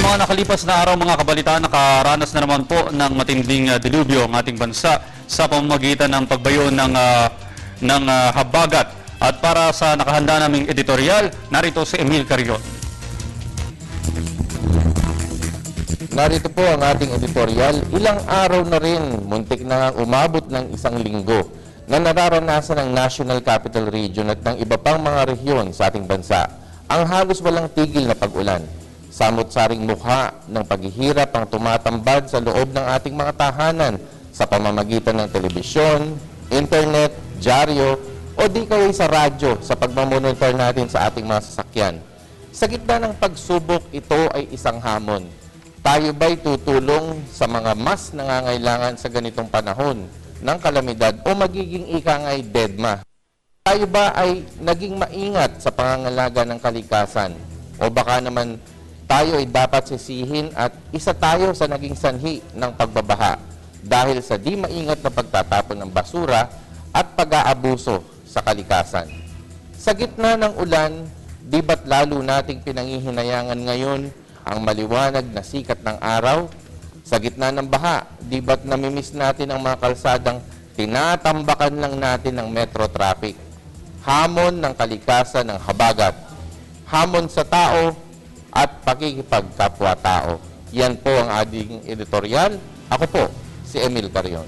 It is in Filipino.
mga nakalipas na araw, mga kabalitaan, nakaranas na naman po ng matinding dilubyo ang ating bansa sa pamamagitan ng pagbayo ng habagat. At para sa nakahanda naming editorial, narito si Emil Carion. Narito po ang ating editorial. Ilang araw na rin, muntik na umabot ng isang linggo na nararanasan ng National Capital Region at ng iba pang mga rehiyon sa ating bansa ang halos walang tigil na pag-ulan. Samot-saring mukha ng paghihirap ang tumatambad sa loob ng ating mga tahanan sa pamamagitan ng telebisyon, internet, dyaryo, o di kaya sa radyo sa pagmamonitor natin sa ating mga sasakyan. Sa gitna ng pagsubok, ito ay isang hamon. Tayo ba'y tutulong sa mga mas nangangailangan sa ganitong panahon ng kalamidad o magiging ikangay deadma? Tayo ba ay naging maingat sa pangangalaga ng kalikasan? O baka naman tayo ay dapat sisihin at isa tayo sa naging sanhi ng pagbabaha dahil sa di maingat na pagtatapon ng basura at pag-aabuso sa kalikasan. Sa gitna ng ulan, di ba't lalo nating pinangihinayangan ngayon ang maliwanag na sikat ng araw? Sa gitna ng baha, di ba't namimiss natin ang mga kalsadang tinatambakan lang natin ng metro traffic? Hamon ng kalikasan ng habagat, hamon sa tao at pakikipagkapwa-tao. Yan po ang ating editorial. Ako po, si Emil Carion.